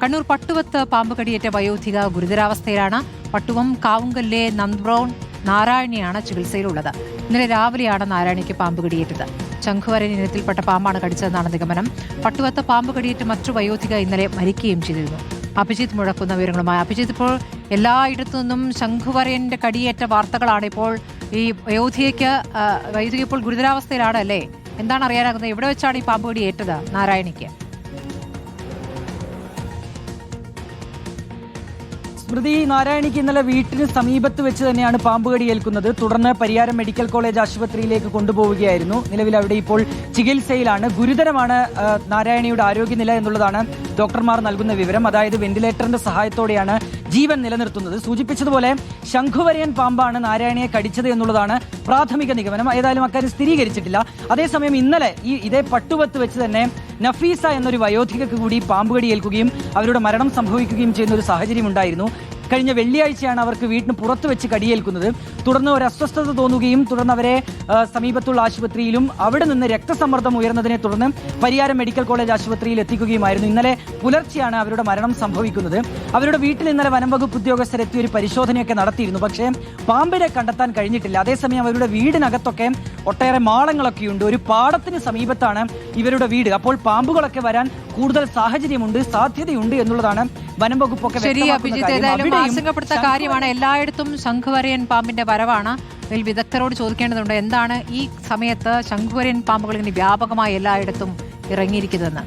കണ്ണൂർ പട്ടുവത്ത് പാമ്പ് കടിയേറ്റ വയോധിക ഗുരുതരാവസ്ഥയിലാണ്. പട്ടുവം കാവുങ്കല്ലെ നന്ദ്ബ്രൗൺ നാരായണിയാണ് ചികിത്സയിലുള്ളത്. ഇന്നലെ രാവിലെയാണ് നാരായണിക്ക് പാമ്പ് കടിയേറ്റത്. ശംഖുവരൻ ഇനത്തിൽപ്പെട്ട പാമ്പാണ് കടിച്ചതെന്നാണ് നിഗമനം. പട്ടുവത്ത് പാമ്പ് കടിയേറ്റ് മറ്റു വയോധിക ഇന്നലെ മരിക്കുകയും ചെയ്തിരുന്നു. അഭിജിത്ത് മുഴക്കുന്ന വിവരങ്ങളുമായി. അഭിജിത്ത്, ഇപ്പോൾ എല്ലായിടത്തു നിന്നും ശംഖുവരന്റെ കടിയേറ്റ വാർത്തകളാണ്. ഇപ്പോൾ ഈ വയോധിക ഇപ്പോൾ ഗുരുതരാവസ്ഥയിലാണ് അല്ലേ? എന്താണ് അറിയാനാകുന്നത്? എവിടെ വെച്ചാണ് ഈ പാമ്പ് കടി ഏറ്റത് നാരായണിക്ക്? സ്മൃതി, നാരായണിക്ക് ഇന്നലെ വീട്ടിന് സമീപത്ത് വെച്ച് തന്നെയാണ് പാമ്പ് കടി ഏൽക്കുന്നത്. തുടർന്ന് പരിയാരം മെഡിക്കൽ കോളേജ് ആശുപത്രിയിലേക്ക് കൊണ്ടുപോവുകയായിരുന്നു. നിലവിൽ അവിടെ ഇപ്പോൾ ചികിത്സയിലാണ്. ഗുരുതരമാണ് നാരായണിയുടെ ആരോഗ്യനില എന്നുള്ളതാണ് ഡോക്ടർമാർ നൽകുന്ന വിവരം. അതായത് വെന്റിലേറ്ററിന്റെ സഹായത്തോടെയാണ് ജീവൻ നിലനിർത്തുന്നത്. സൂചിപ്പിച്ചതുപോലെ ശംഖുവരയൻ പാമ്പാണ് നാരായണിയെ കടിച്ചത് എന്നുള്ളതാണ് പ്രാഥമിക നിഗമനം. ഏതായാലും അക്കാര്യം സ്ഥിരീകരിച്ചിട്ടില്ല. അതേസമയം ഇന്നലെ ഇതേ പട്ടുവത്ത് വെച്ച് തന്നെ നഫീസ എന്നൊരു വയോധികക്ക് കൂടി പാമ്പ് കടി ഏൽക്കുകയും അവരുടെ മരണം സംഭവിക്കുകയും ചെയ്യുന്ന ഒരു സാഹചര്യം ഉണ്ടായിരുന്നു. കഴിഞ്ഞ വെള്ളിയാഴ്ചയാണ് അവർക്ക് വീട്ടിന് പുറത്ത് വെച്ച് കടിയേൽക്കുന്നത്. തുടർന്ന് ഒരു അസ്വസ്ഥത തോന്നുകയും തുടർന്ന് അവരെ സമീപത്തുള്ള ആശുപത്രിയിലും അവിടെ നിന്ന് രക്തസമ്മർദ്ദം ഉയർന്നതിനെ തുടർന്ന് പരിയാരം മെഡിക്കൽ കോളേജ് ആശുപത്രിയിൽ എത്തിക്കുകയുമായിരുന്നു. ഇന്നലെ പുലർച്ചെയാണ് അവരുടെ മരണം സംഭവിക്കുന്നത്. അവരുടെ വീട്ടിൽ ഇന്നലെ വനംവകുപ്പ് ഉദ്യോഗസ്ഥരെത്തി ഒരു പരിശോധനയൊക്കെ നടത്തിയിരുന്നു. പക്ഷേ പാമ്പിനെ കണ്ടെത്താൻ കഴിഞ്ഞിട്ടില്ല. അതേസമയം അവരുടെ വീടിനകത്തൊക്കെ ഒട്ടേറെ മാളങ്ങളൊക്കെയുണ്ട്. ഒരു പാടത്തിന് സമീപത്താണ് ഇവരുടെ വീട്. അപ്പോൾ പാമ്പുകളൊക്കെ വരാൻ കൂടുതൽ സാഹചര്യമുണ്ട്, സാധ്യതയുണ്ട് എന്നുള്ളതാണ് വനം വകുപ്പൊക്കെ. ശരി അഭിജിത്ത്, ഏതായാലും ആശങ്കപ്പെടുത്ത കാര്യമാണ്. എല്ലായിടത്തും ശംഖുവരയൻ പാമ്പിന്റെ വരവാണ്. ഇതിൽ വിദഗ്ധരോട് ചോദിക്കേണ്ടതുണ്ട്, എന്താണ് ഈ സമയത്ത് ശംഖുവരയൻ പാമ്പുകൾ ഇങ്ങനെ വ്യാപകമായി എല്ലായിടത്തും ഇറങ്ങിയിരിക്കുന്നതെന്ന്.